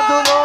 Come on.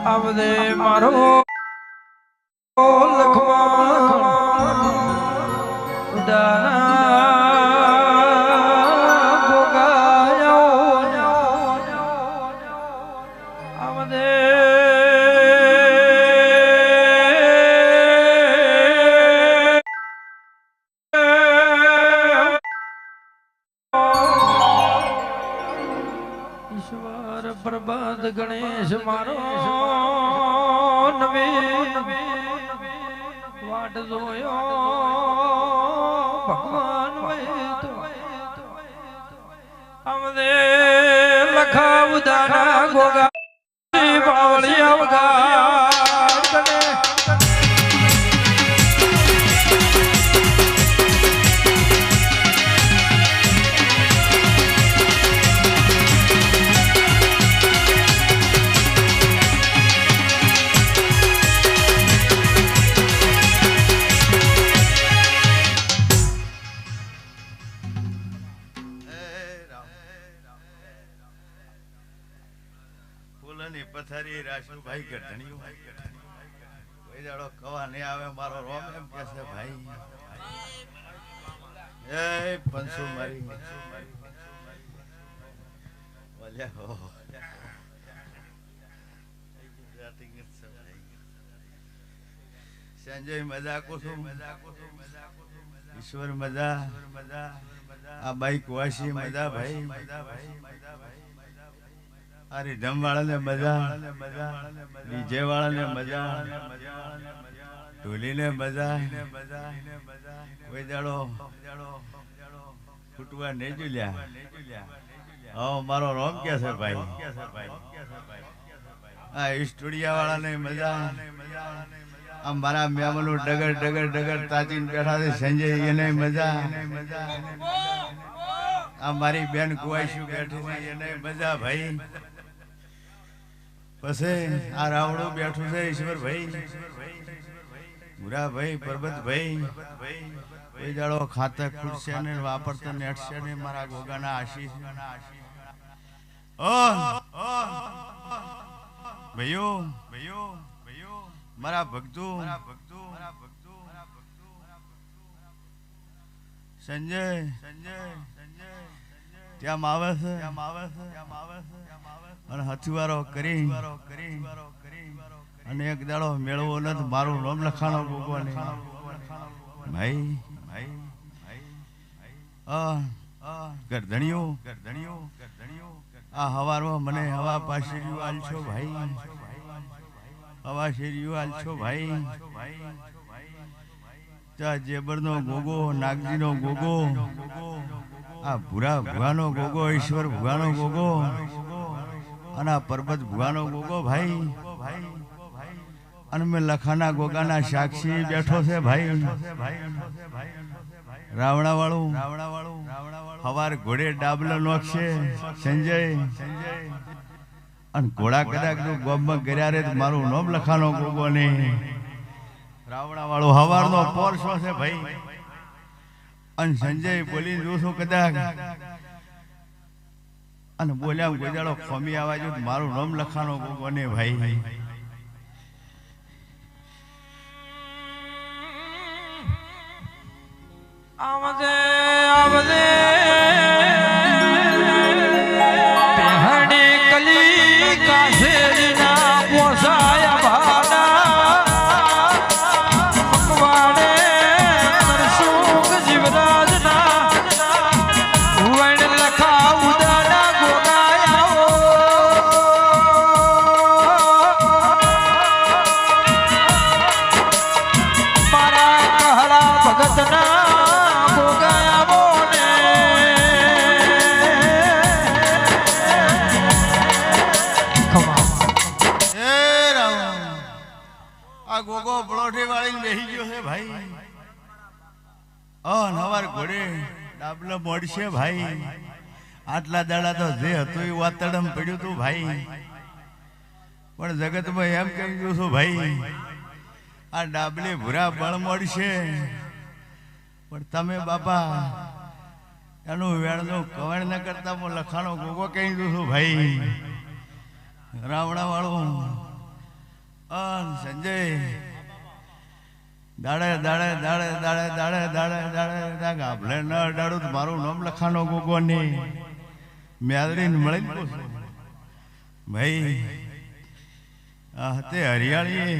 આવદે મારો લખવા આવદે ઈશ્વર પ્રભાત ગણેશ મારો વાટ જોયો ભગવાન અમને લખા ઉદાના ગોગા બાવળી અવગા પથારી રાશુભાઈ ગઢણીઓ કોઈ દાડો કવા નહીં આવે મારો રોમ એમ કે છે ભાઈ એ પંસુ મારી બોલ્યા હો સંજય મજા કુસુમ ઈશ્વર મજા આ બાઈ કુવાસી મજા ભાઈ અરે ધમવાળા ને મજા ડીજે વાળા ને મજા ઢોલી ને મજા કોઈ દાડો ફૂટવા નહીં જોલ્યા હા મારો રોમ કે છે ભાઈ આ સ્ટુડિયા વાળા ને મજા આ મારા મેમનું ડગર ડગર ડગર તાચીને બેઠા છે સંજય એને મજા આ મારી બેન કુવાઈશું બેઠી છે એને મજા ભાઈ પછી આ રાવણું બેઠું છે ઈશ્વરભાઈ મુરાભાઈ પરબતભાઈ કોઈ દાડો ખાતા ખુરશે ને વાપરતા નેટશે ને મારા ગોગાના આશીષ ભાઈઓ મારા ભક્તો સંજય ત્યાં આવે છે અને હથવારો કરી અને એક દાડો મેળવો નથી મારું નામ લખાણો ગોગો ને ભાઈ ગરધણીઓ આ હવારમાં મને હવા પાસેરીઓ આલશો ભાઈ હવા શેરીઓ આલશો ભાઈ ત્યાં જેબરનો ગોગો નાગજીનો ગોગો આ ભૂરા ભુવાનો ગોગો ઈશ્વર ભુવાનો ગોગો અને પર્વત ભુવાનો ગોગો ભાઈ અને મેં લખાના ગોગાના સાક્ષી બેઠો છે ભાઈ રાવણા વાળું હવાર ઘોડે ડાબલો નોખશે સંજય અને ઘોડા કદાચ ગોમમાં કર્યા રે મારું નામ લખાનો ગોગો ને રાવણા વાળો હવારનો પોરસો છે ભાઈ અને સંજય બોલી જોશું કદાચ અને બોલ્યા ગોજાડો ખમી આવાજો મારું નામ લખાનો ગોગો ને ભાઈ આવજે આવજે પહેણી કલી કાસેરીના પોસાયા ભાડા મકવાડે નરસુખ જીવરાજના વણ લખા ઉદાના ગોગાયા મારા કહલા ભગતના ગોગો બળોઠી વાળી બેહી ગયો છે ભાઈ હવાર ઘોડે ડાબલો મોડશે ભાઈ આટલા દાડા તો જે હતું એ વાતડમ પડ્યું તું ભાઈ, પણ જગતમાં એમ કહી દઉં છું ભાઈ, આ ડાબલી ભૂરા બળ મળશે, પણ તમે બાપા એનું વેણનું કવણ ન કરતા હું લખાણો ગોગો કહી દઉં છું ભાઈ. રાવણા વાળું સંજય દાડે દાડે દાડે દાડે દાડે દાડે દાડે ગાભલે ન અડાડું મારું નામ લખાણો ગોગો ને મેલરીને મળી ભાઈ. તે હરિયાળી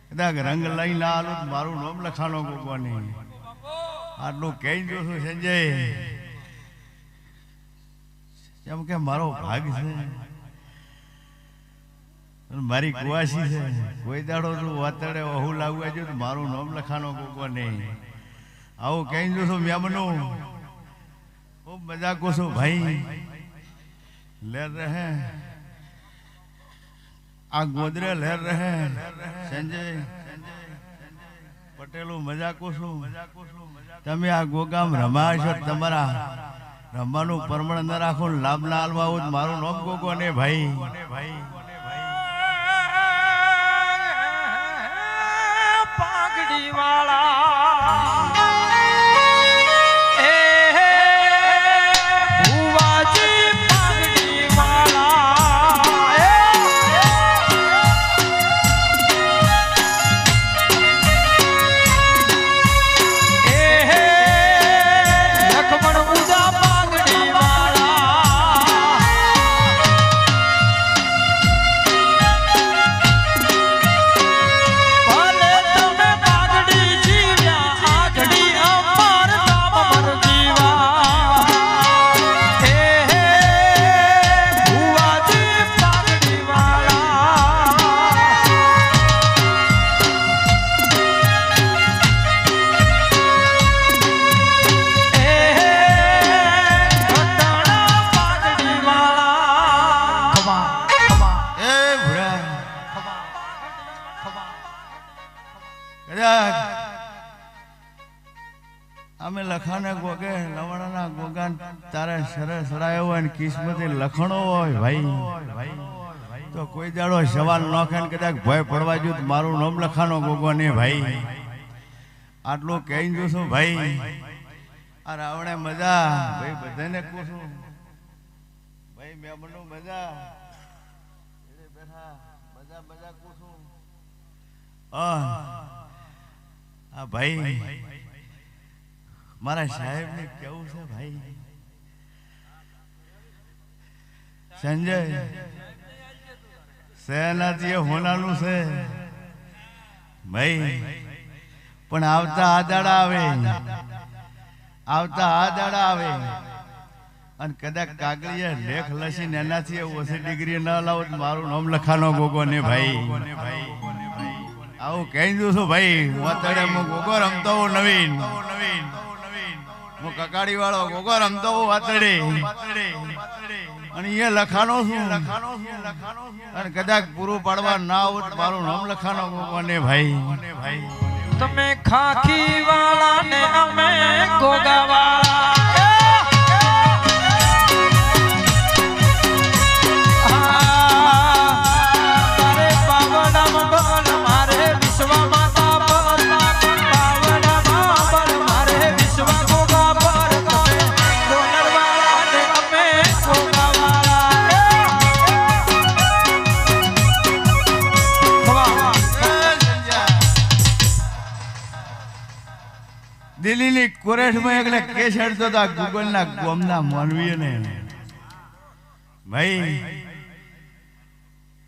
કદાચ રંગ લઈને આલું મારું નામ લખાણો ગોગો ને આટલું કહી દઉં છું સંજય, કેમ કે મારો ભાગ છે, મારી કુવાસી છે. કોઈ દાડો તું વાતડે વહુ લાગવા જો મારું નામ લખાનો ગોગો નહીં. આવું કહી દઉં છું મેમનું ખૂબ મજાક છું ભાઈ. લેર રહે આ ગોદરે લેર રહે સંજય પટેલું મજાક છું. તમે આ ગોગામ રમા છો, તમારા રમવાનું પરમણ ન રાખો, લાભ ના હાલવા આવું મારું નામ ગોગો ને ભાઈ. પાઘડી વાળા અમે લખાને ગોગે લવણના ગોગાન તારે સરસ સડાયો હોય ને કિસ્મતે લખણો હોય ભાઈ, તો કોઈ દાડો સવાલ ન ખાને કદાચ ભય પડવા જો મારું નામ લખાનો ગોગો ને ભાઈ. આટલું કહી દઉં છું ભાઈ. આ રાવણે મજા ભાઈ બધાને પૂછું ભાઈ, મેમનું મજા બેઠા મજા મજા પૂછું. હા ભાઈ મારા સાહેબ ને કેવું છે ભાઈ, સંજય સેનાથી હોનાનું છે ભાઈ, પણ આવતા આ દાડા આવે, આવતા આ દાડા આવે અને કદાચ કાગળિયા લેખ લસીને એનાથી ઓછી ડિગ્રી ન લાવો મારું નામ લખાનો ગોગો ને ભાઈ. આવું કહી દઉં છું ભાઈ. વાતડે હું ગોગો રમતો હું નવીન, હું કકાડી વાળો ગોગો રમતો હું વાતડે, અને એ લખાનો છું, અને કદાચ પૂરું પાડવા ના આવું મારું નામ લખાનો ગોગો ને ભાઈ. તમે ખાખી વાળા ને અમે ગોગા વાળા દિલ્હીની કોરેટમાં એકલે કેસ હેડતો હતા ગુગલના ગોમના માનવીને ભાઈ.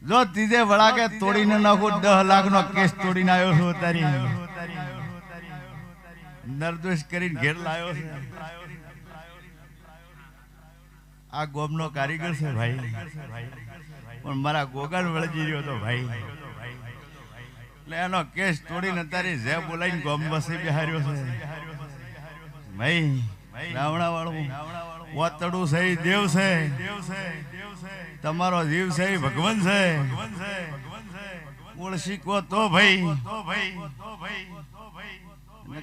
જો ત્રીજે વળાકે તોડીને નાખો 10 લાખનો કેસ તોડીને આવ્યો છું, તારી નિર્દોષ કરીને ઘેર લાવ્યો છે. આ ગોમનો કારીગર છે ભાઈ, પણ મારા ગોગાન વળજી રહ્યો હતો ભાઈ. એટલે એનો કેસ તોડીને તારી જે બોલાઈને ગોમ બસે બિહાર્યો છે ભાઈ. રાવણા વાળું વાતડું છે દેવ છે, તમારો જીવ છે ભગવાન છે. ઓળશી કો તો ભાઈ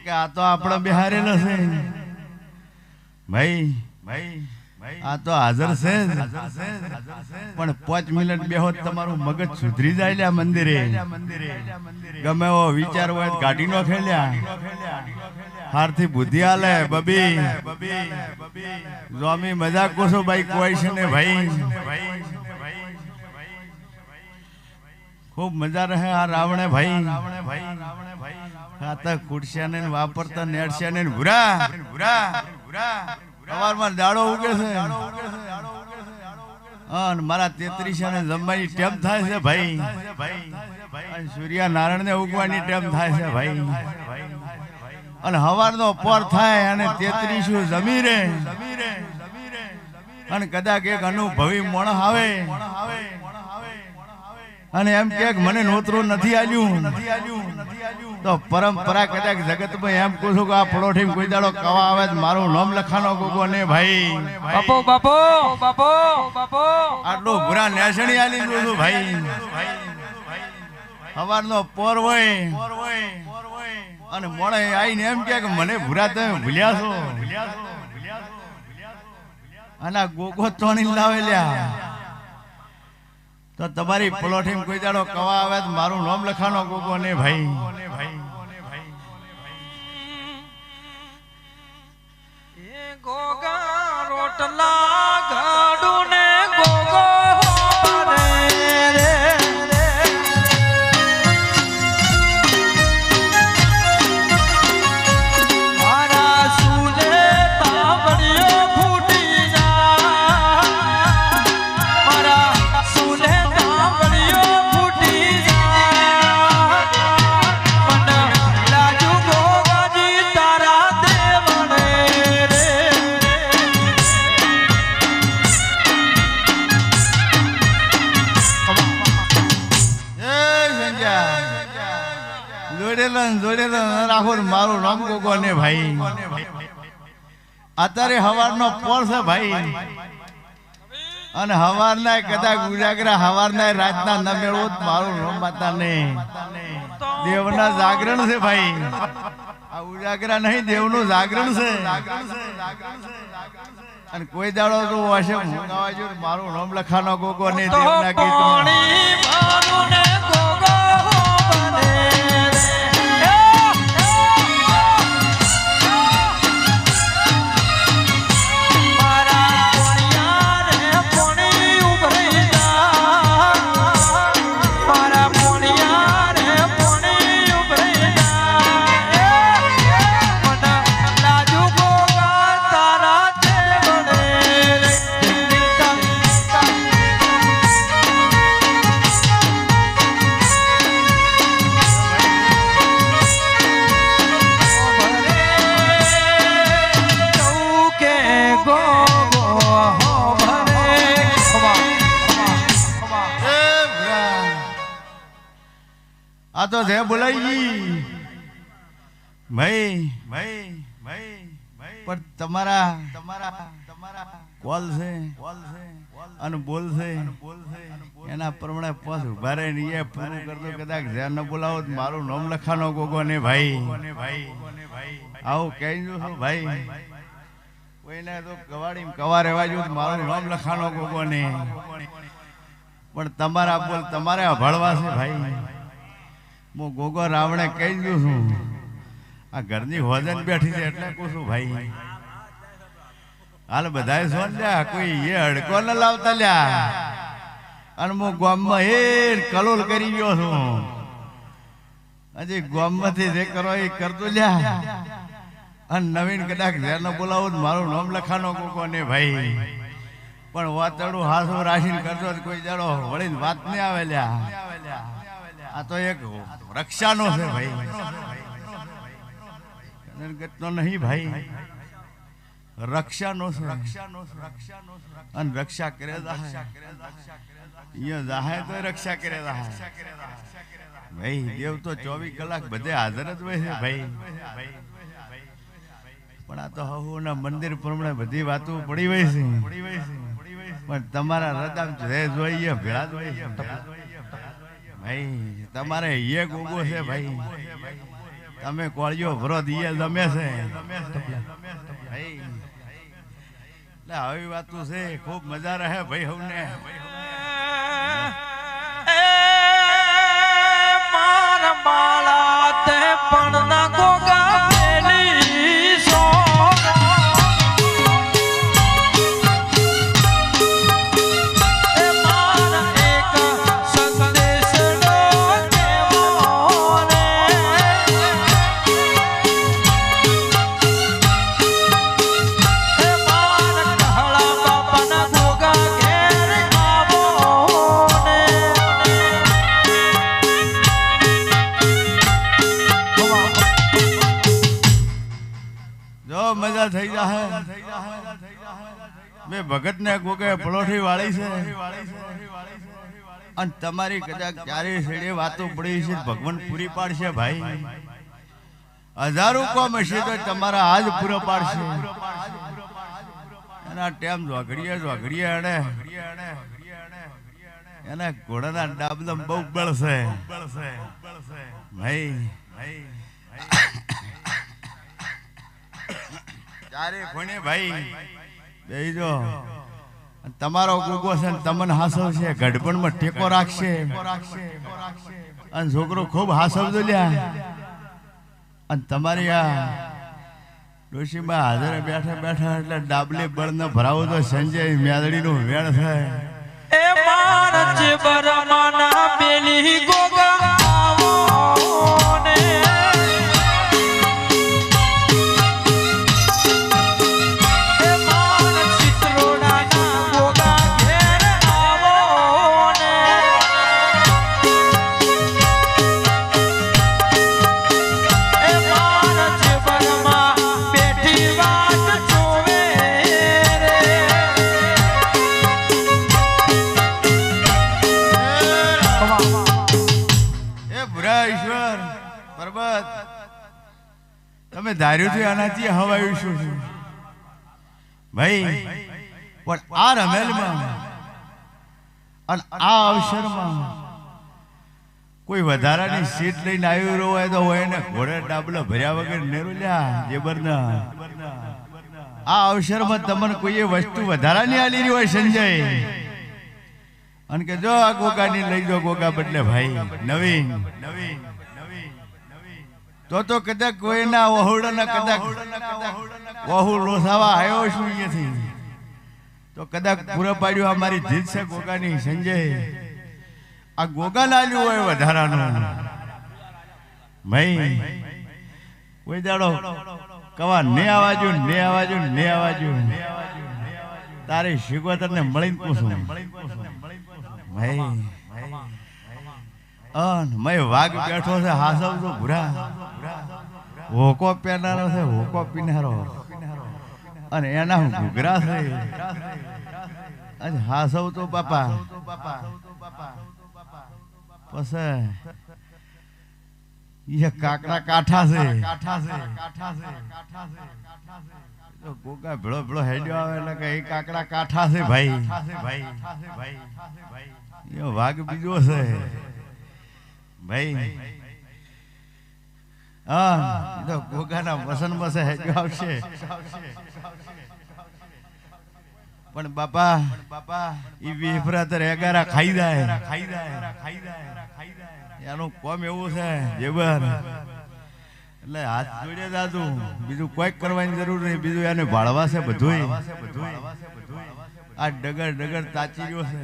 કે આ તો આપણે બિહારેલો છે ભાઈ. આ તો હાજર છે જ. પણ 5 મિનિટ બેહો તમારું મગજ સુધરી જાય લ્યા મંદિરે. ગમે એવો વિચાર હોય તો કાઢી નો ખેલ્યા. હારથી બુદ્ધિ આલે બબી જોમી મજાક કોસો ભાઈ કોઈ છે ને ભાઈ. ખૂબ મજા રહે આ રાવણે ભાઈ. ખાતા ખુરશિયા ને વાપરતા નેડશિયા ને ભૂરા સવારમાં દાડો ઉગે છે. અને મારા 33 ને જમવાની ટેમ થાય છે ભાઈ. સૂર્ય નારાયણ ને ઉગવાની ટેમ થાય છે ભાઈ. અને હવારનો પોર થાય અને 33 જમી રે. અને કદાચ એક અનુભવી મોણ આવે અને એમ કે મને નોતરું નથી આલ્યું તો પરંપરા કદાચ જગતમાં એમ કહું છું કે આ પલોઠી કોઈ દાડો કવા આવે મારું નામ લખાનો ગોગો ને ભાઈ. આટલું ભૂરા નેસણી આલી દઉં છું ભાઈ. સવારનો પોર હોય અને મોડે આવીને એમ કે મને ભૂરા તમે ભૂલ્યા છો. અને ગોગો તોણી લાવે લ્યા તો તમારી પલોઠી કોઈ દાડો કવા આવે તો મારું નામ લખાનો ગોગો ને ભાઈ. ગોગા રોટલા ગાડું ને ગોગો મારું નામ ગોગો ને ભાઈ. અત્યારે હવારનો પોર છે ભાઈ. અને હવારના કદાચ ઉજાગરા હવારના રાતના ન મેળવો મારું નામ માતા ને દેવના જાગરણ છે ભાઈ. આ ઉજાગરા નહીં દેવનું જાગરણ છે. અને કોઈ દાડો તો હશે મંગાવા જો મારું નામ લખાનો ગોગો ને દેવના ગીતમાં આ તો જે બોલાઈ ભાઈ. પણ તમારા કોલ છે અને બોલ છે એના પ્રમાણે પાસ ઉભા રહે ને એ પૂરું કરતો કદાચ જ્યાં ન બોલાવો મારું નામ લખાનો ગોગો ને ભાઈ. આવું કહી દઉં છું ભાઈ. કોઈને તો કવાડી કવા રહેવા જોયું મારું નામ લખાનો ગોગો ને. પણ તમારા બોલ તમારે અભાળવા છે ભાઈ. હું ગોગો રાવણે કહી દઉં છું આ ઘરની હોજન બેઠી છે એટલે કહું છું ભાઈ. હાલ બધાએ સોન લ્યા કોઈ એ હડકો ન લાવતા લ્યા. અને હું ગામમાં એ કલોલ કરી ગયો છું. હજી ગામમાંથી જે કરો એ કરતો લ્યા. અને નવીન કદાચ જેને બોલાવો મારું નામ લખાનો ગોગો ને ભાઈ. પણ વાતડું હાથો રાખીને કરતો કોઈ જાડો વળીને વાત નહીં આવે લ્યા. આ તો એક રક્ષાનો છે ભાઈ. નહીં ભાઈ રક્ષાનો છે. અને રક્ષા કરે જાહે તો રક્ષા કરે ભાઈ. દેવ તો 24 કલાક બધે હાજર જ હોય છે ભાઈ. પણ આ તો હવના મંદિર પ્રમાણે બધી વાતો પડી હોય છે. પણ તમારા હૃદય જે જોઈએ ભેળા જ હોય છે ભાઈ. તમારે એ ગોગો છે ભાઈ. તમે કોળિયો ભરો દિયે જમે છે એટલે આવી વાતો છે ખૂબ મજા રહે ભાઈ હવને મારા બાળા તે પણ ના ગોગા પેલી સોગ એ મારા એક સંદેશ નો કેવો રે એ મારા કહળા બાપાના ગોગા ઘેર આવો ને જો મજા થઈ જાહે મેં ભગત ને ગોગે પલોઠી વાળી છે અને તમારી કદાચ ચારે છેડે વાતો પડી છે ભગવાન પૂરી પાડશે ભાઈ હજારો કોમ હશે તો તમારા આજ પૂરો પાડશે એના ટેમ ઝોઘડીએ અડે એના ઘોડાના ડાબલમ બહુ બળ છે ભાઈ ચારે ભણે ભાઈ બેજો તમારો ગોગો છે ને તમને હાસવ છે ગઢપણમાં ટેકો રાખશે અને છોકરો ખૂબ હાસવજો લ્યા અને તમારી આ ડોશીમાં હાજરે બેઠા બેઠા એટલે ડાબલે બળ ન ભરાવો તો સંજય મેદડી નું વેણ થાય એ મારા ચેબરમાના પેલી ગોગા આવો ને એ મારા ચિત્રોડાના ગોગા ઘેર આવો ને એ મારા ચેબરમાં બેઠી વાત જોવે રે એ ભુરા ઈશ્વર પરબત તમે ધાર્યું છે આનાથી હવાયું શું છે ભાઈ પણ આ રમેલમાં અને આ અવસરમાં કોઈ વધારાની સીટ લઈને આવ્યું હોય તો હોય ને ઘોડે ડાબલો ભર્યા વગર નેરું લ્યા જેબરના આ અવસરમાં તમને કોઈ વસ્તુ વધારાની આલી રહી હોય સંજય અને કે જો આ ગોગાની લઈ જો ગોગા બદલે ભાઈ નવીન તો કદાચ કોઈના વહુડાના કદાચ વહુ લોસાવા આવ્યો છું અહીંયાથી તો કદાચ પૂરો પાડ્યો અમારી જીત છે ગોગાની સંજય આ ગોગા લાલ્યું હોય વધારાનું ભાઈ કોઈ દાડો કવા ને આવાજો તારે શિકોતર ને મળીને પૂછું ભાઈ મેં વાઘ બેઠો છે હાસવ તો ભૂરા હોકો પહેરનારો છે હોકો પીનારો અને એના હું ઘૂઘરા છે હાસવ તો બાપા પછી કાકડા કાઠા છે ગોગા ભેળો ભેળો હેડ્યો આવે એટલે કે એ કાકડા કાઠા છે ભાઈ વાઘ બીજો છે ભાઈ હા તો ગોગાના વસન બસે હેડ્યો આવશે પણ બાપા ઈ વિફરત રેગારા ખાઈ જાય એનું કોમ એવું છે જેબર એટલે હાથ જોડે દાદુ બીજું કોઈ કરવાની જરૂર નહીં બીજું એને ભાળવા છે બધું આ ડગર તાચી રહ્યો છે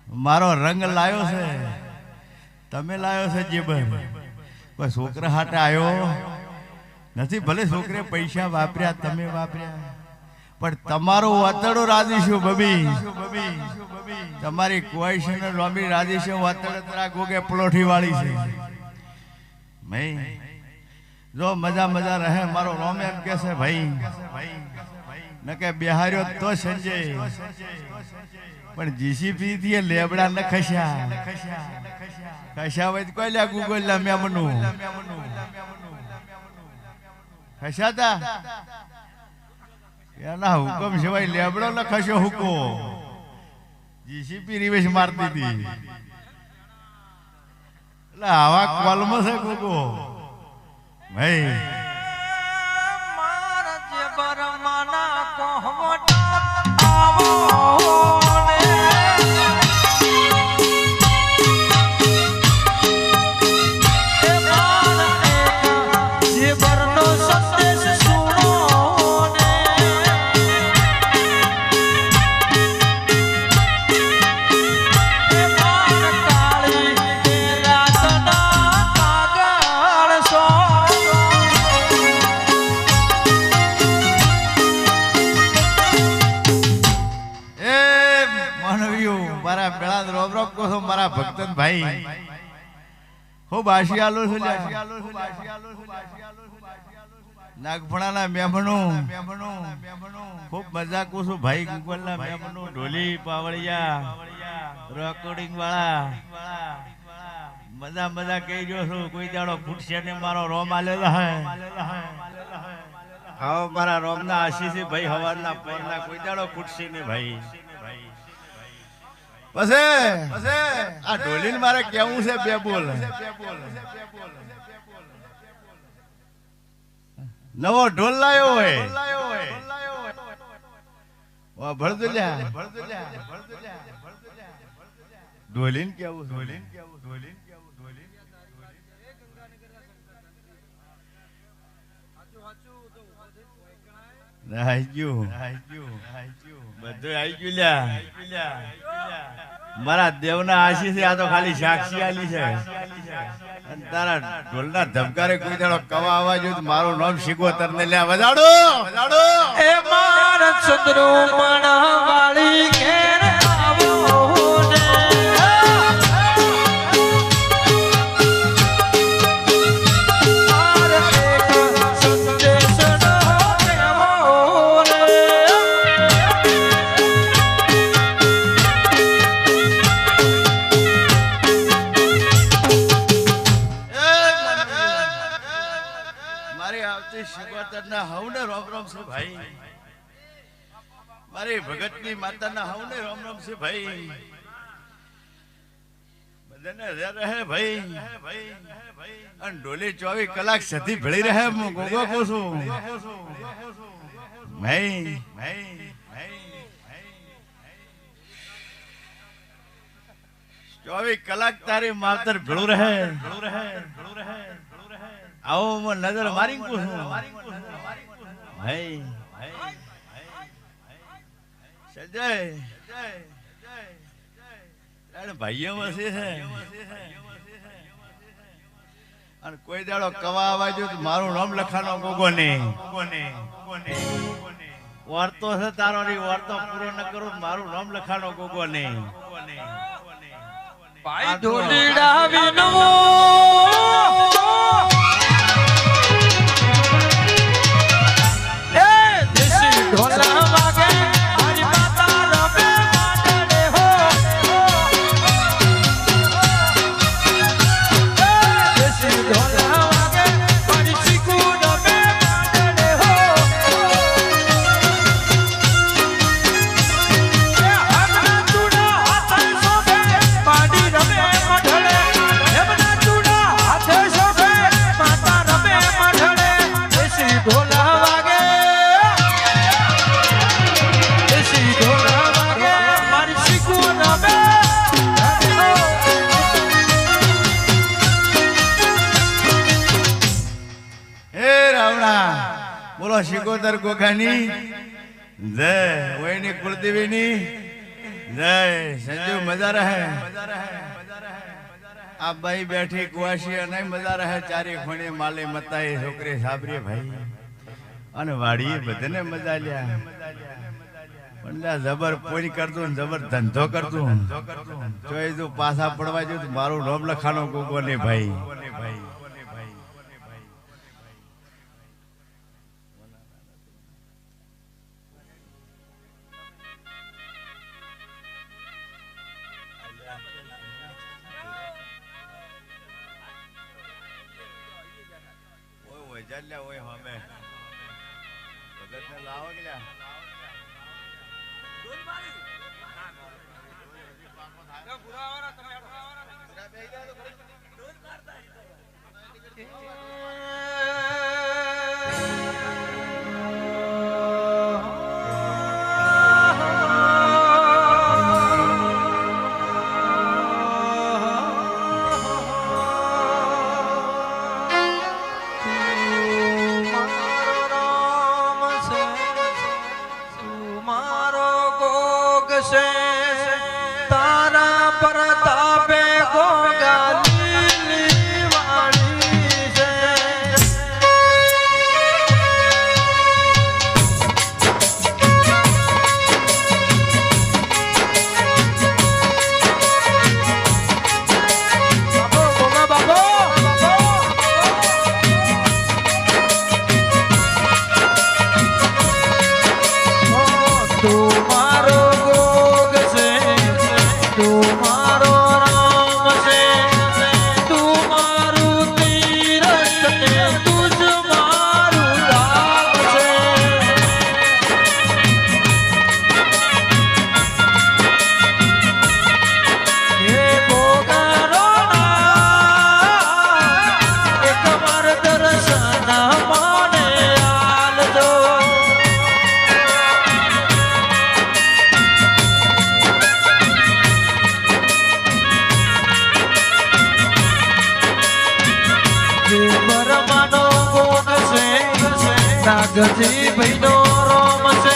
મારો રંગ લાયો છે તમે લાયો છે જેબર કોઈ છોકરા હાટે આવ્યો નથી ભલે છોકરે પૈસા વાપર્યા તમે વાપર્યા પણ તમારું વાતડું રાજીશું બબી તમારી કોઈ છે ને લોમી રાજીશું વાતડ તરા ગોગે પલોઠી વાળી છે ભાઈ જો મજા રહે મારો રોમ એમ કે છે ભાઈ ન કે બિહાર્યો તો સંજય પણ જીસીપી થી લેબડા ન ખસ્યા હોય કોઈ લ્યા ગૂગલ લા મેમનું ખસ્યા એના હુકમ સિવાય લેબડો ન ખસ્યો હુકો જીસીપી રિવેશ મારતી હતી એટલે આવા કોલમાં છે ગોગો ભાઈ મારા બરમાના કોહવટા આવો ને એ માન એક જીવનનો સંદેશ સુનો ને એ માન કાળી તે રાતના કાગળ સો મારા બેળા રોબ રોબ કહો મારા ભક્તન ભાઈ ખૂબ આશિયાલો છું નાગપણાના મહેમાનો ખૂબ મજા કરું છું ભાઈ ગુગલના મહેમાનો ઢોલી પાવળિયા રેકોર્ડિંગ વાળા મજા કહી રહ્યો છું કોઈ દાડો ફૂટશે ને મારો રોમ આલેલા હે હા મારા રોમના આશીષ ભાઈ હવારના પોરના કોઈ દાડો ફૂટશે ને ભાઈ પછી આ ઢોલીને મારે કેવું છે બે બોલ નવો ઢોલ લાયો હોય ભરદુલ્યા ઢોલીને કેવું બધું આવી ગયું લ્યા મારા દેવના આશીષ આ તો ખાલી સાક્ષી આલી છે અને તારા ઢોલના ધબકારે કોઈ દાડો કવા અવાજ હોય તો મારું નામ શીખવતર ને લ્યા વજાડો એ માર ચંદ્રો મણ વાળી ઘેર આવો ને માર એક સંદેશ નો કેવો ને મારી આવતી શિવરાત્રી ના હવને રોમ રોમ છે ભાઈ મારી ભગતની માતાના હવને રોમ રોમ છે ભાઈ બધાને રહે ભાઈ અને ઢોલી 24 કલાક સધી ભળી રહે હું ગોગો કહું છું ભાઈ 24 કલાક તારી માવતર ભેળું રહે આવો હું નજર મારી પૂછું ભાઈ સંજય ભાઈઓ વસે છે અને કોઈ દાડો કવા આવાજો તો મારું નામ લખાનો ગોગો ને વાર્તો છે તારો ની વાર્તો પૂરો ન કરું મારું નામ લખાનો ગોગો ને ભાઈ ઢોલીડા વિનવો ઢોલા વાગે મારી માતા રમે માંડલે હો દેશી ઢોલા વાગે મારી ચીકુ રમે માંડલે હો એ હમણા ચૂડા હાથે શોભે પાડી રમે મઢળે હમણા ચૂડા હાથે શોભે માતા રમે મઢળે દેશી ઢોલા વાગે બોલો શિકોતર ગોગાની જય વૈની કુળદેવીની જય સંજુ મજા રહે આ બાઈ બેઠી કુવાસી અને મજા રહે ચારે ખૂણે માલે મતાએ છોકરે સાબરી ભાઈ અને વાડીએ બધાને મજા લ્યા પણ જબર પોઈ કરતું જબર ધંધો કરતું જોઈ તું પાછા પડવા જો મારું નામ લખાનો ગોગો ને ભાઈ છે તારા પ્રતાપે ગોગાલી વાળી છે ગજી ભાઈનો રોમ છે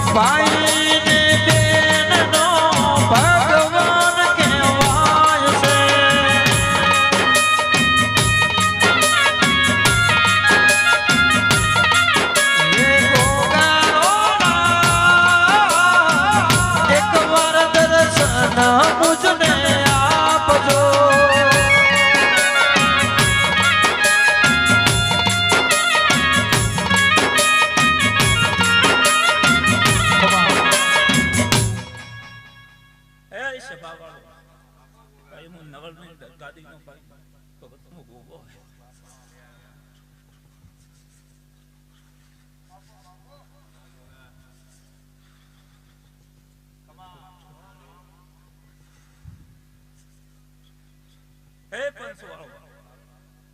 ભાઈ ને બેન નો ભગવાન કહેવાય છે એ ગોગારોના એક વાર દર્શન મુજને આપજો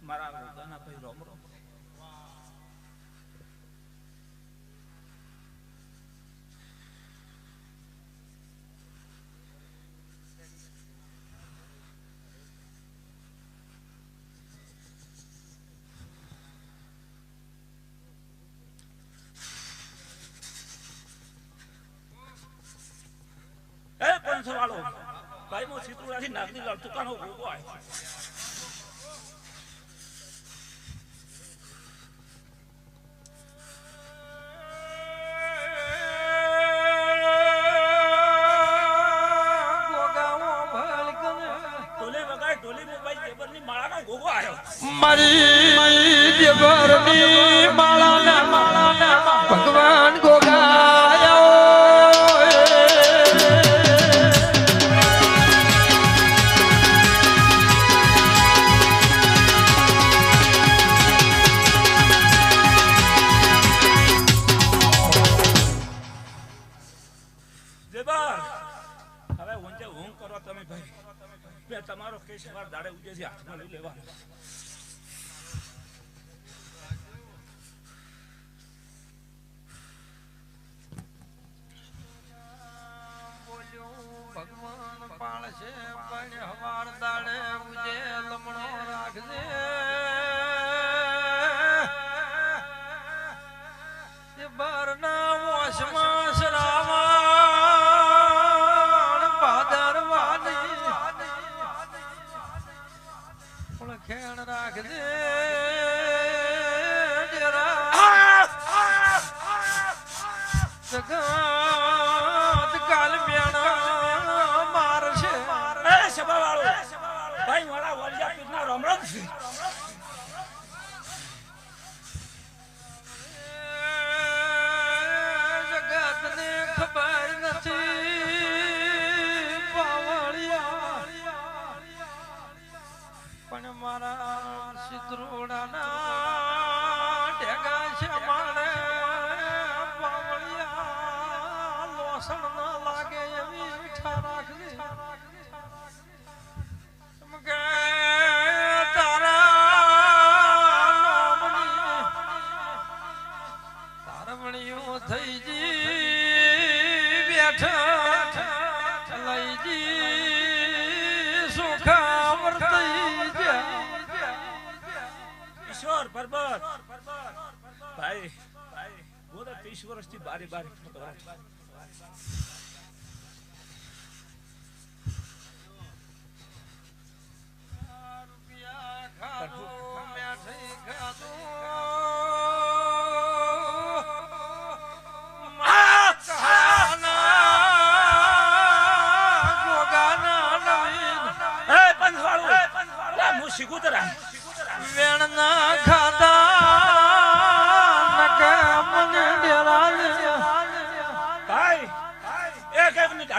મારા ગોગાના ભાઈ રોમ રોમ વાળો ભાઈ મો સીતુડાથી નાગની લડતુકાનો ગોગો આવ્યો મારી દેવરની માળાના ભગવાન ગોગાયો હવે ઊંચે ઊંઘ કરો તમે ભાઈ મેં તમારો કેસ વાર દાડે ઉજે હાથમાં લઈ લેવાનો ભગવાન પાળશે પણ હવાર દાડે ઉજે લમણો રાખજે એ બારના મોસમાં શ્રાવણ ભાદરવાની પણ ખેણ રાખજે જગત કાલ મેણા મારશે ભાઈ મારા વલિયા પીરના રોમ રોમ છે જગતને ખબર નથી પાવળિયા પણ મારા સિદ્રોડાના ઢેગા છે માણે પાવળિયા લોસણ ન લાગે એવી મીઠા રાખજે થઈ જી બેઠા લઈ જી સુખા વર્તી ઈશ્વર પરબત ભાઈ હું તો 30 વર્ષથી બારી બારી ફરતો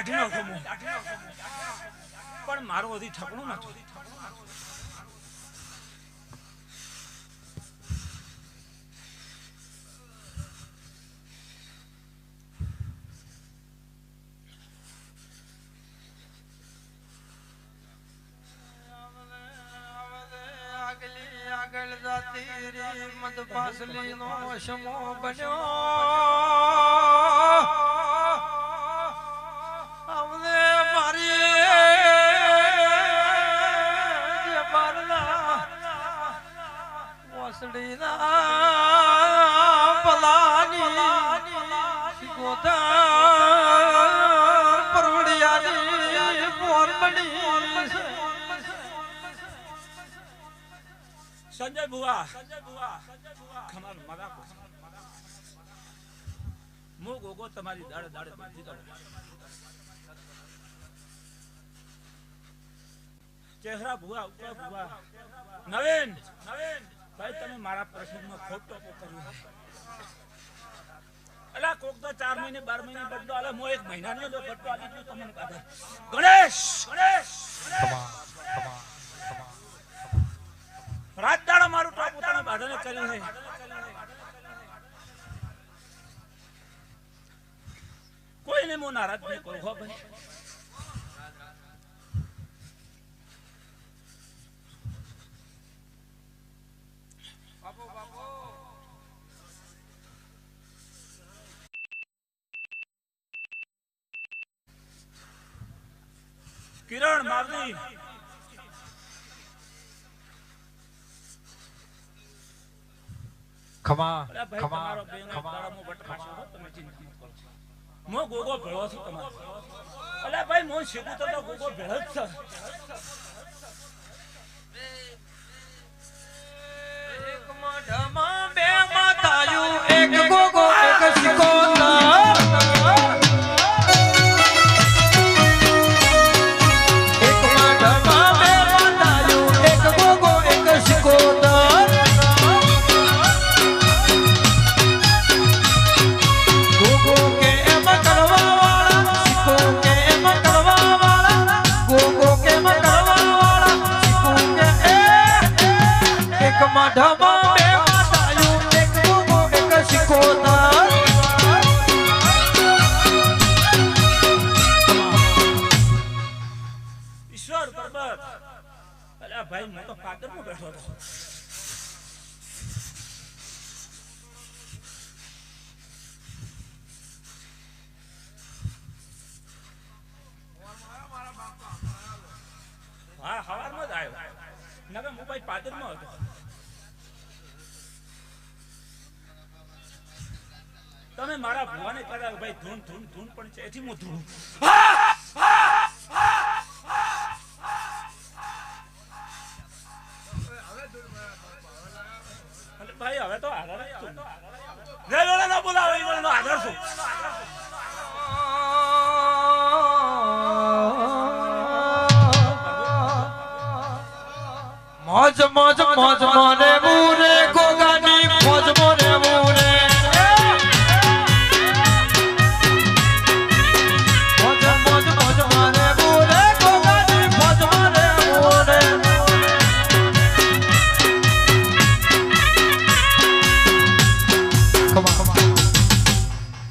દાઢી નાખો હું. પણ મારું હજી ઠકણું નથી. આગળ જાતી રી મદ પાસલી નો શમો બન્યો અમને મારી જે બારના વાસડી ના પલાની ગોતા પરવડિયાની મોર બની સંજય બુઆ ખમાર મરા કો મો ગોગો તમારી દાડે દાડે બંધી કરો. ચહેરા બુઆ ઉપર બુઆ નવીન ભાઈ તમે મારા પ્રસંગમાં ખોટો કર્યો. અલા કોક તો 4 મહિને 12 મહિને બદલો આલે મો 1 મહિનાનો જો બદલો આલી દીધો તમને બાધા. ગણેશ રાત દાડા મારું ટોપ પોતાના બાધાને કર્યું છે. કોઈને મો નારાજ નહીં કરું હો ભાઈ. કિરણ માવજી ખમા તમારો બેનો દાડામો બટકાશો હો તમે ચિંતા મત કરો. મો ગોગો ભેળો છું તમારો. અલા ભાઈ મો શીખું તો ગોગો ભેળો જ છે. એક મોઢામાં બે માતાયું એક ગોગો એક શિકોતર એક મોઢામાં બે માતાયું એક ગોગો એક શિકોતર ગોગો કે એમ કરવા વાળા શિકો કે એમ કરવા વાળા ગોગો કે એમ કરવા વાળા શિકો કે એક મોઢામાં બે માતાયું એક ગોગો એક શિકોતર ઈશ્વર પરબત. અલા ભાઈ હું તો પાદરમાં બેઠો હતો. હા હવારમાં જ આવ્યો. નકર હું ભાઈ પાદરમાં હતો. તમે મારા ભુવાને કહેતા ભાઈ ધૂન ધૂન ધૂન પણ છે એથી હું ધૂન. અરે ભાઈ હવે તો આધાર જ છું. રે લોલા ના બોલાવો એ લોલાનો આધાર છું. મોજ મોજ મોજ મોરે બુરે ગોગાની મોજ મોરે બુરે મોજ મોજ મોજ મોરે બુરે ગોગાની મોજ મોરે બુરે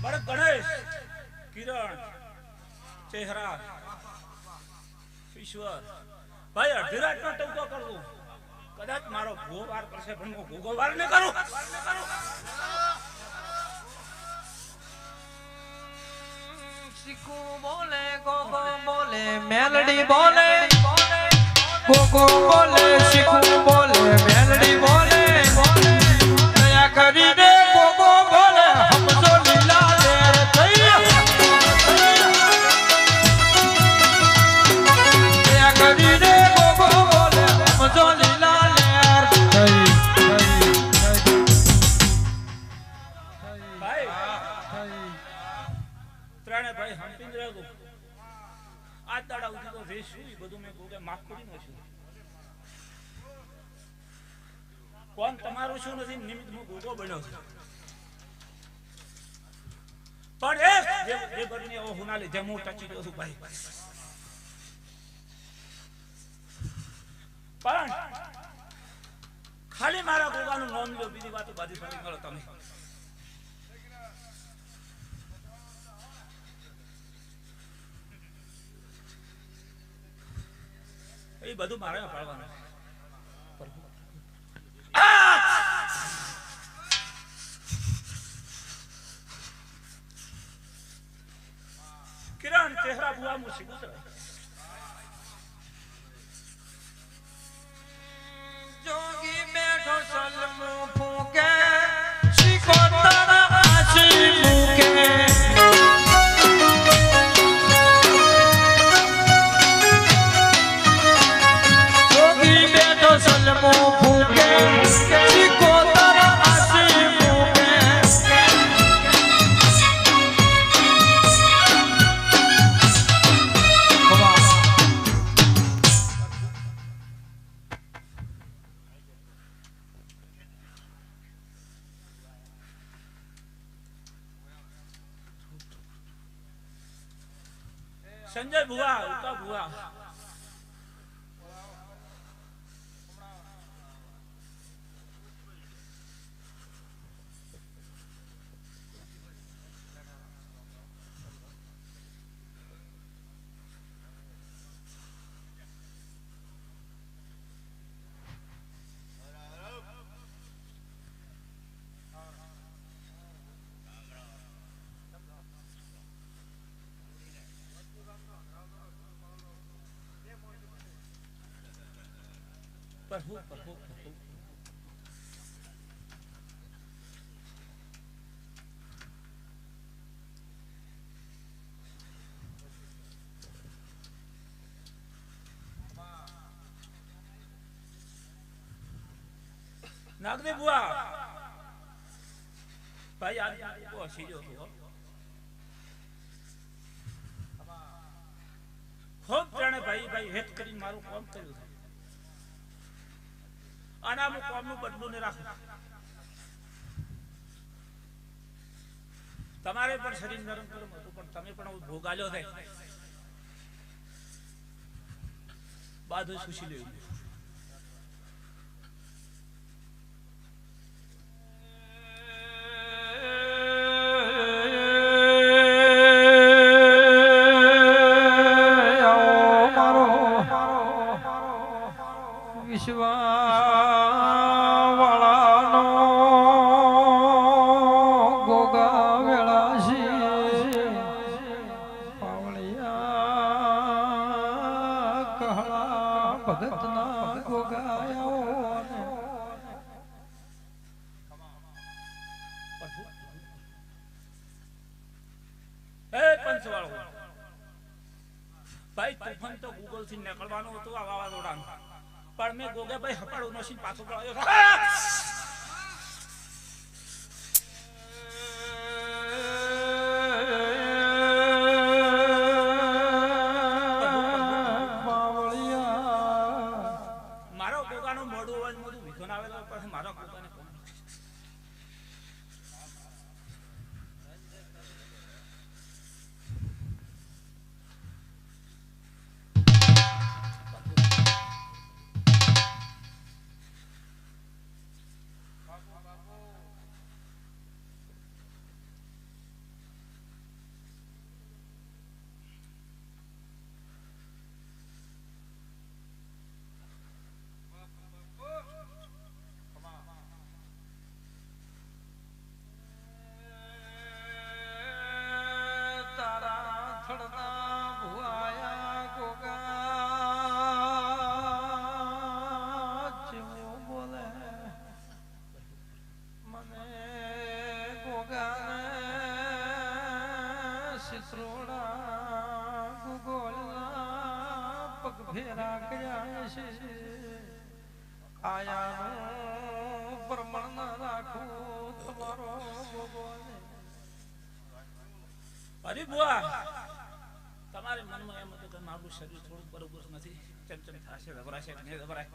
બરે ગણેશ કિરણ ચહેરા ઈશ્વર ભાઈ અડધી રાતનો ટંકો કરવું. કદાચ મારો ભૂવો વાર કરશે પણ હું ભૂગો વાર નહીં કરું. શીખું બોલે ગોગો બોલે મેલડી બોલે ગોગો બોલે શીખું બોલે મેલડી બોલે દયા કરીને ગોગો બોલે હમજો લીલા લેર થઈ દયા કરીને ગોગો બોલે હમજો લીલા લેર થઈ ભાઈ ત્રણે ભાઈ હંપીને રહેજો. આ દાડા ઉઠી તો જે શું ઈ બધું મેં ગોગે માફ કરી નાખ્યું. કોણ તમારું શું નથી નિમિત્ત હું ગોગો બન્યો છું. પણ એક જે બરની ઓ હુના લીધે હું ટચી ગયો છું ભાઈ. પણ ખાલી મારા ગોગાનું નામ લ્યો, બીજી વાતો બાજી ફરી કરો તમે. એ બધું મારે પાડવાનું. કિરણ ચહેરા બુઆ મુ શીખું જોગી બેઠો સલમો ફૂકે શિકોતર આસી મૂકે જોગી બેઠો સલમો ફૂકે શિકોતર આસી મૂકે સંજય ભુવા ઉકા ભુવા પ્રભુ પ્રભુ પ્રભુ નાગદે બુઆ ભાઈ આ કો સીજો તો ખૂબ જાણે ભાઈ હેત કરીને મારું કામ કર્યું. આના હું કામનું બદલું ને રાખું. તમારે પણ શરીર નરમ કરમ હતું પણ તમે પણ ભોગાલ્યો છે. બાધું સુશી લેવું. વિશ્વાવાળાનો ગોગા વેળાશી પાવળિયા કહળા ભગતના ગોગાયાઓ એ પંચવાળો ભાઈ તુફાન તો ગૂગલ થી નીકળવાનું હતું આ વાવાઝોડાનું. પણ મેં ગોગાભાઈ હપાડું નસીન પાછો પડાયો. મારો ગોગાનો મોઢું અવાજ મોઢું વિધો ના આવેલો પણ મારો ગોગાને કોણ ફેરા કર્યા છે આયાનું પ્રમાણ રાખું તમારો ગોગો. અરે બુઆ તમારે મનમાં એમ હતું કે મારું શરીર થોડું બરોબર નથી, ચમચમ થશે ગભરાશે નહીં ગભરાય.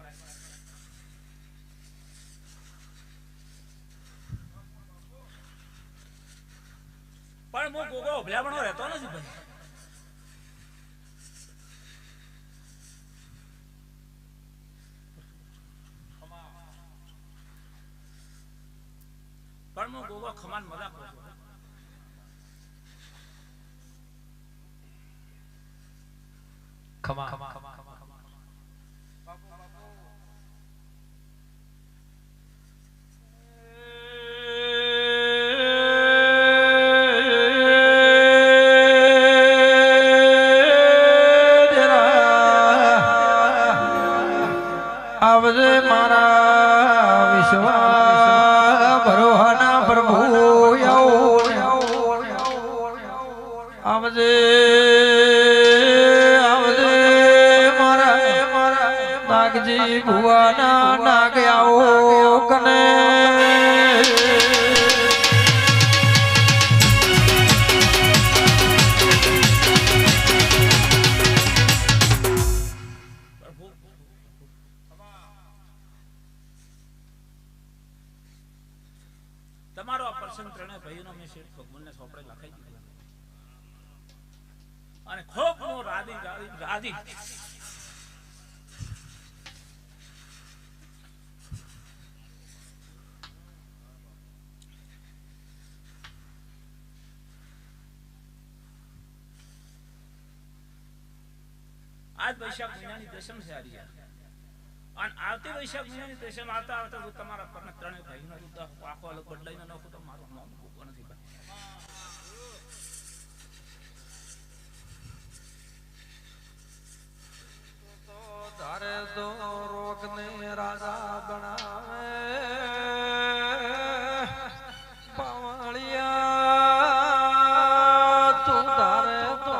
પણ હું ગોગો ભલાવણો રહેતો નથી ભાઈ. પણ હું ગોગો ખમાન મજાક કરું છું. આવજે મારા વિશ્વા ભરોહાના પ્રભુ આવજે આવજે મારા નાગજી ભુવાના નાગ આવો કને તમારો આ પ્રસંગ ત્રણે ભાઈનો મેં શેઠ ભગવાનને સોપડે લખાઈ દીધો અને ખૂબ નો રાધી રાધી આજ વૈશાખ મહિનાની દશમ છે આજે અને આવતી વૈશાખ મહિનાની દશમ આવતા આવતા હું તમારા પરના ત્રણેય ભાઈનો આખો અલગ બદલાઈને નાખું તો મારું નામ ભૂકો નથી ભાઈ. ધારે તો રોગ ને રાજા બનાવે પાવળિયા તું ધારે તો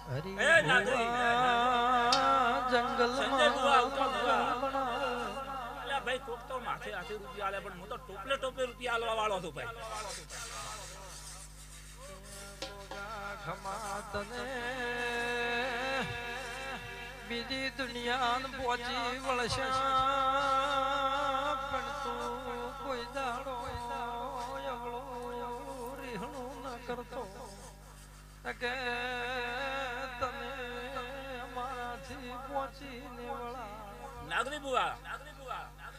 હરી ભાઈ કોક તો માથે હાથે રૂપિયા આલે પણ હું તો ટોપલે ટોપલે રૂપિયા આલવા વાળો હતો ભાઈ. ખમાતને બીજી દુનિયા પહોંચી વળશે પણ તું કોઈ દાડો એવળો રીહણું ન કરતો કે તને અમારાથી પહોંચીને વળા. નાગરી બુવા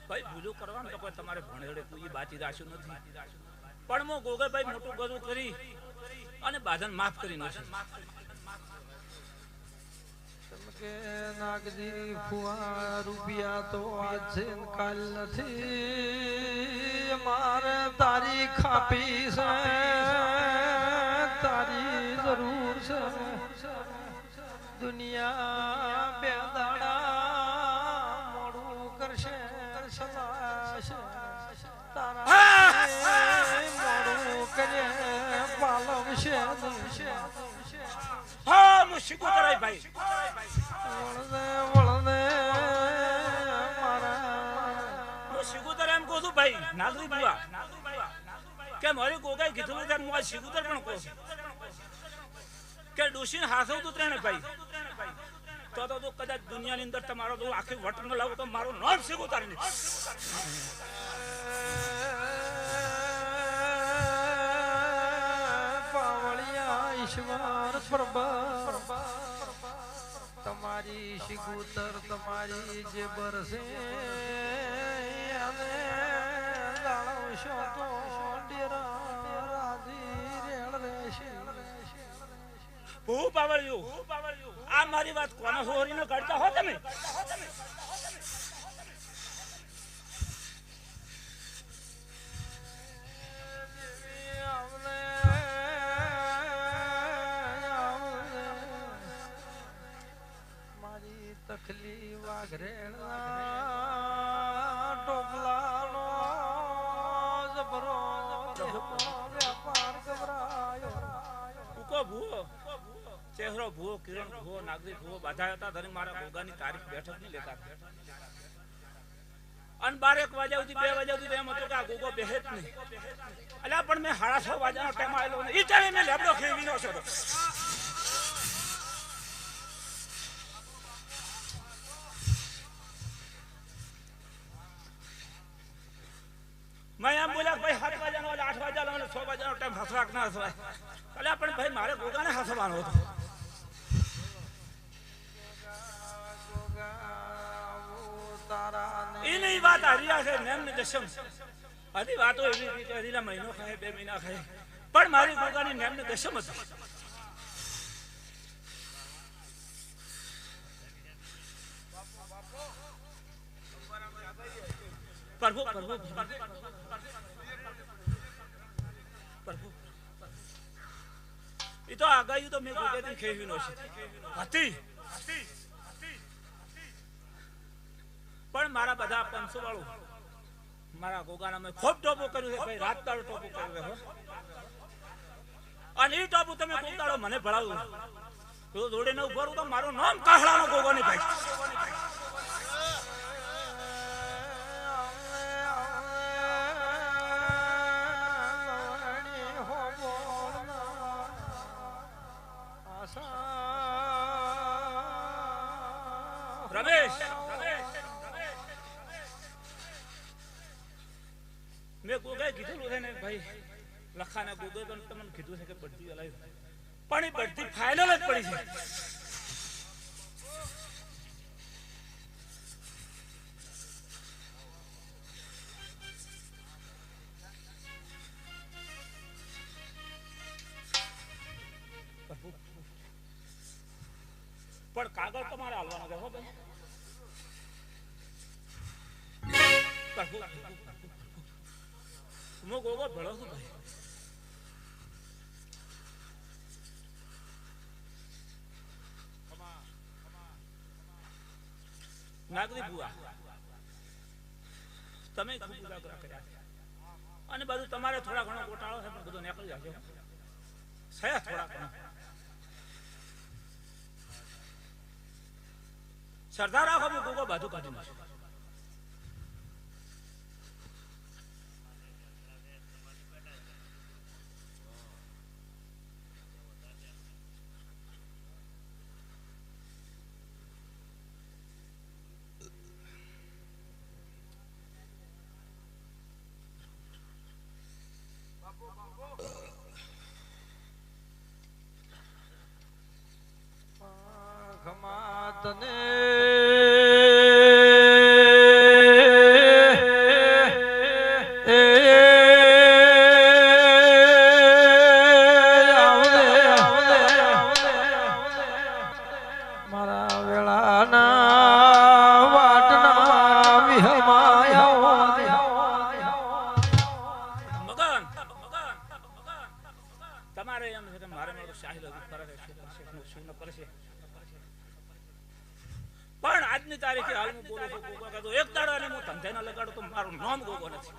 ભાઈ ભૂલું કરવાનું તો કોઈ તમારે ભણેડે કોઈ બાચી રાખ્યું નથી પણ હું ગોગલભાઈ મોટું ગરું કરી અને બાધન માફ કરી નાખ્યું. કે નાગજી ફુવા રૂપિયા તો આજ છે કાલ નથી મારે તારી ખાપી છે તારી જરૂર છે દુનિયા બે દાડા મોડું કરશે સદાશે તારા મોડું કરે પાલવશે હા હું શીખું કરાય ભાઈ. વળને મારા હું શીખું એમ કહું છું ભાઈ નાગરી બુવા કે મારી ગોગાઈ કીધું ત્યારે હું આ શીખું પણ કહું છું કે ડોશીને હાથવતું ત્રણે ભાઈ તો તું કદાચ દુનિયાની અંદર તમારો તું આખી વટ ન લાવું તો મારું નામ શીખું તારે નહીં. પાવળિયા ઈશ્વર પ્રભા તમારી શિગુતર તમારી જે બરસે અને જાણવશો તો ડેરા રાધી રેળ રહેશે. હું પાવળ્યું આ મારી વાત કોના હોરીને કાઢતા હો તમે. મારી તકલી વાઘરેણા ટોપલાનો જબરો વેપાર ગભરાયો. ઉકો ભૂવો ચહેરો ભૂવો કિરણ ભૂવો નાગરી ભૂવો બધા હતા ધરી મારા ગોગાની તારીખ બેઠક નહીં લેતા અને 12 વાગ્યા સુધી 2 વાગ્યા સુધી એમ હતું કે આ ગોગો બેહે જ નહીં. અલ્યા પણ મેં 6:30 વાગ્યાનો ટાઈમ આવેલો ને એ ટાઈમે મેં લેબડો ખેવી નો છો. મેં એમ બોલ્યા ભાઈ 7 વાગ્યાનો 8 વાગ્યાનો 6 વાગ્યા હસવાક ના હસવાય એટલે પણ ભાઈ મારે ગોગાને હસવાનો હતો એની વાત હરિયા છે નેમ ને દશમ હજી વાતો એવી રીતે હરીલા મહિનો ખાય 2 મહિના ખાય પણ મારી ગોગાની નેમ ને દશમ હતી પ્રભુ પ્રભુ પ્રભુ એ તો આગાયું તો મેં ગોગેથી ખેવી નો છે હતી પણ મારા બધા 500 વાળું મારા ગોગાના મેં ખૂબ ટોપો કર્યું છે ભાઈ રાત દાડો ટોપો કર્યું છે અને એ ટોપો તમે કોક દાડો મને ભળાવું તો જોડે ન ઉભો રહું તો મારું નામ કાહળાનો ગોગો નહીં ભાઈ રમેશ મેં ગોગાએ કીધું છે ને ભાઈ લખાને ગોગાએ પણ તમને કીધું છે કે બઢતી હલાવી પણ એ બઢતી ફાઇનલ જ પડી છે પણ કાગળ તમારે હાલવાનો છે હો ભાઈ પ્રભુ હું ગોગો ભળો છું ભાઈ નાગરી બુઆ તમે ખૂબ ઉજાગરા કર્યા અને બધું તમારે થોડા ઘણો ગોટાળો છે પણ બધું નીકળી જશે છે થોડા ઘણો સરદાર રાખો હું ગોગો બાજુ કાઢી નાખું તને મારા વેળાના વાટના વિહમાયા મગન તમારે એમ છે કે મારે મારું શાહી લગન કરે છે શું ન કરે છે પણ આજની તારીખે હાલ હું બોલું છું ગોગો કહેતો એક દાડાને હું ધંધે ના લગાડું તો મારું નામ ગોગો નથી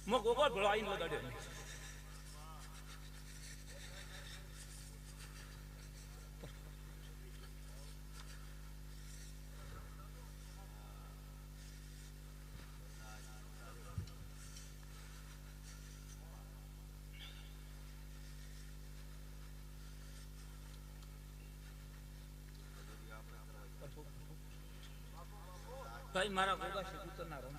હું ગોગો ભેળો આઈને લગાડ્યો નહીં ભાઈ મારા ગોગા સીધું તો ના રહો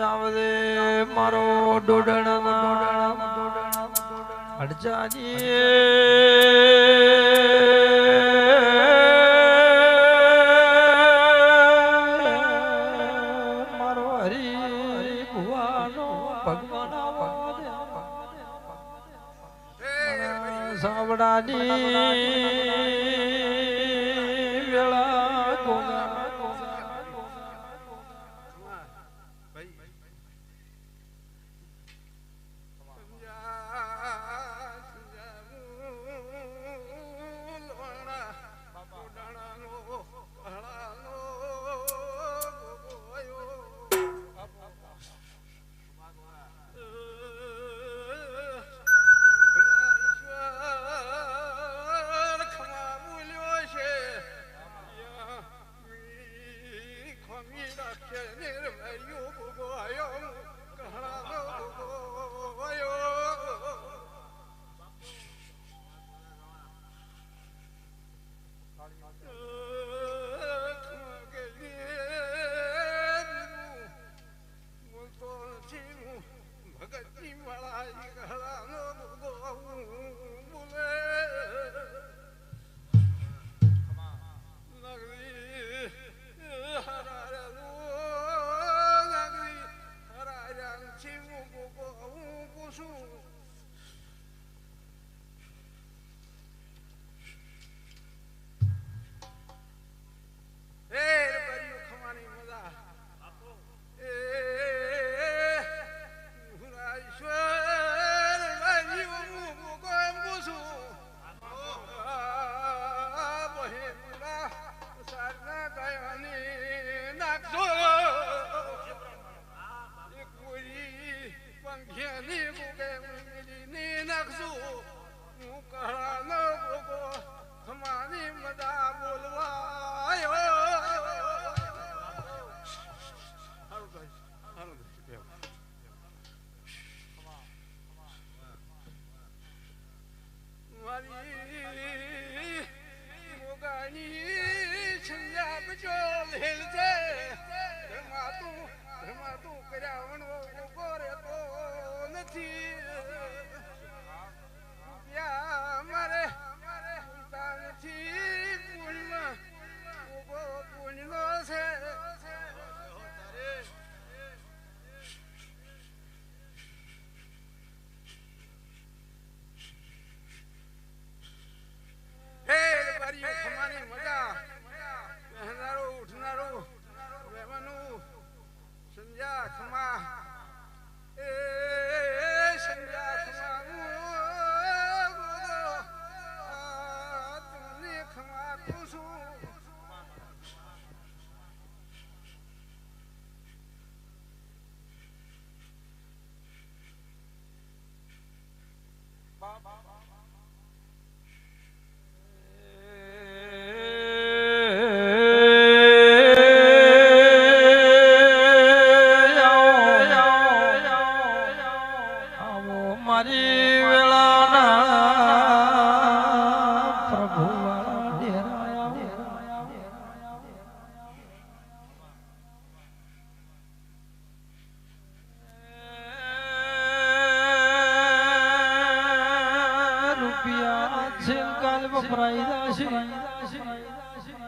આવદે મારો ડોડણા અડજાજી મારો હરી ભુવાનો ભગવાન સાવડાની વેળા ગોગા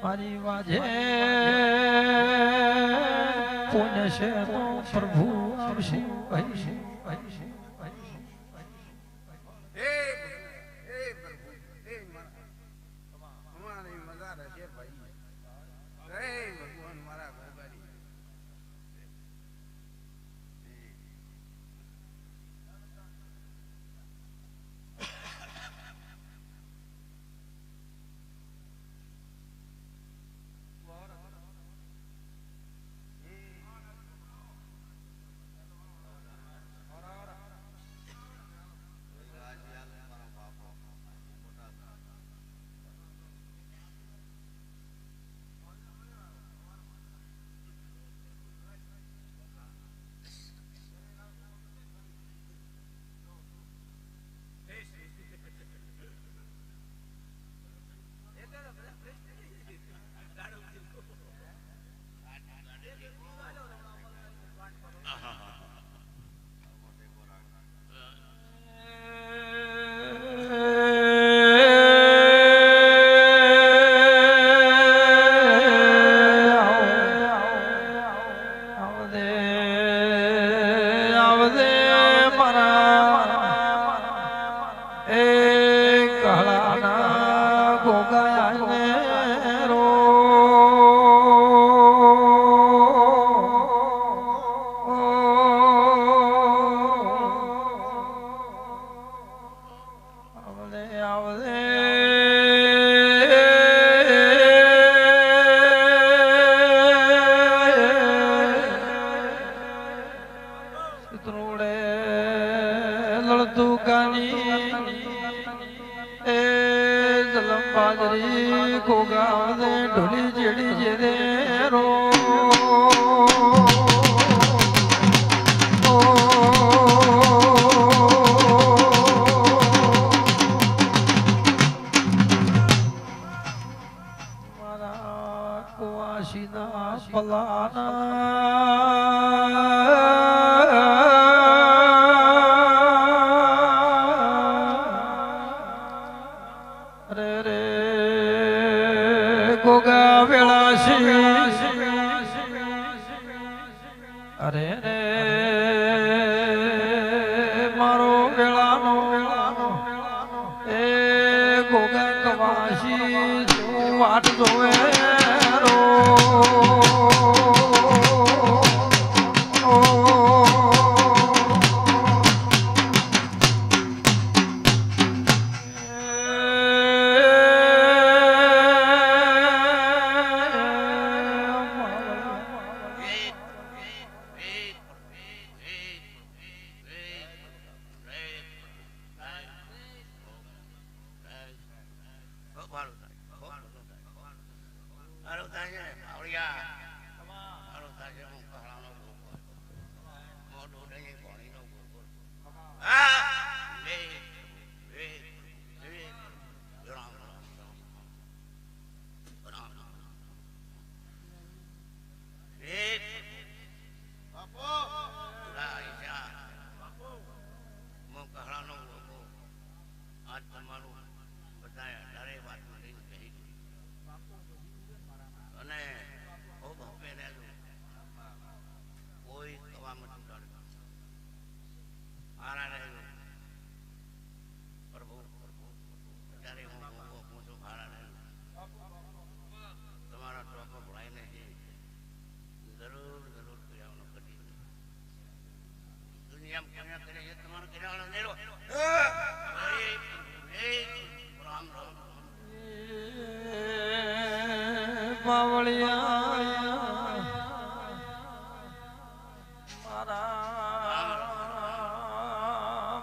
મારી વાજે પુણ્ય છે તો પ્રભુ આવશે ત્રોડે લડતું કાની એ જલમ બાજરી કોગાવદે ઢોલી જેડી જેરે રો મારા કુવાસીના ગોગા વેળાસી અરે રે મારો વેળાનો એ ગોગા કવાસી શું વાટ જોવે રો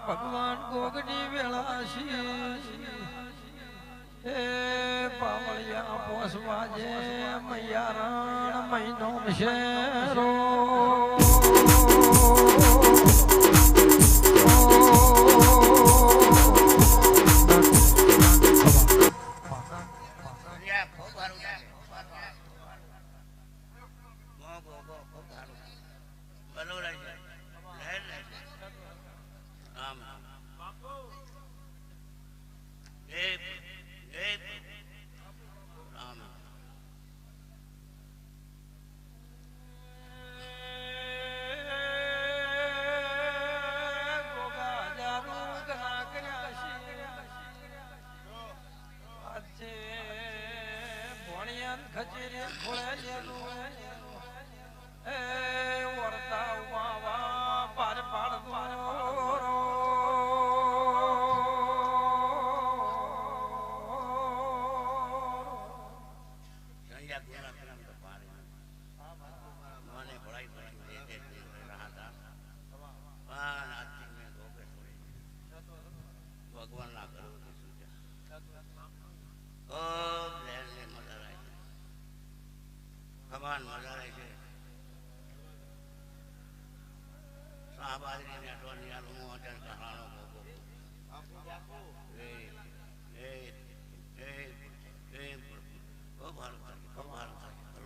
ભગવાન ગોગડી વેળાસી હે પાવળિયા પોસવા જે મૈયારણ મહિનો શેરો ખચેરી ખોળે જેલું એ વરતા ઉમાવા પાર પાડતો ભગવાન ના કરું ભગવાન મજા રહે છે શાહબાજરી ને અટવાનિયા નું અટલ કહાણો ભોગો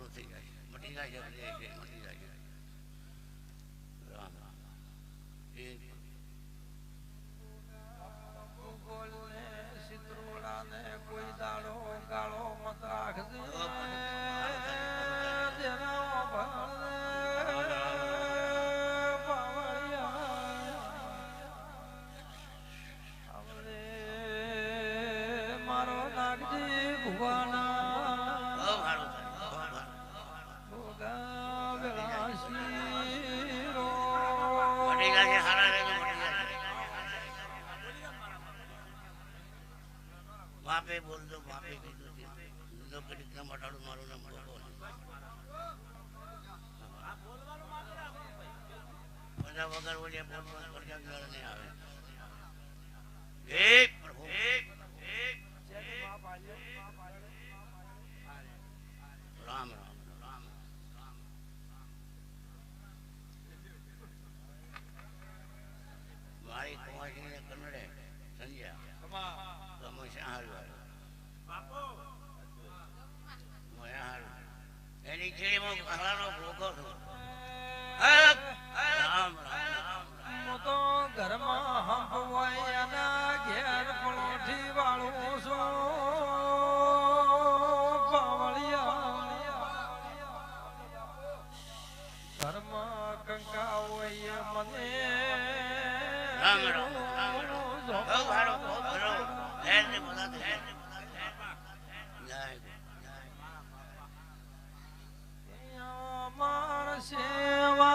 થઈ જાય મટી જાય છે મટી જાય રામ સિત્રોડા ને કોઈ દાડો ગાળો મત રાખજે મારો નાગજી ભુવાના વાપે બોલજો વાપે કીધું જો કડીક ના મટાડું મારું નામ બોલો પણ કીધા વગર ઓલે બોલ કરતા મેળ નહીં આવે એક પ્રભુ રામ રામ રામ મારી કુંવાસીને કન્નડે સંજ્યા તમે શાહલ એની ચીડીમાં હલાનો ભોગો છું રામ રામ હું તો ઘરમાં હંપવાયાના ઘેર પલોઠી વાળું છું પાવળિયા ઘરમાં કંકા હોય મને રામ રામ રામ રામ બહુ ભારો બહુ ભરો હેર ને બોલા દે જય માર સેવા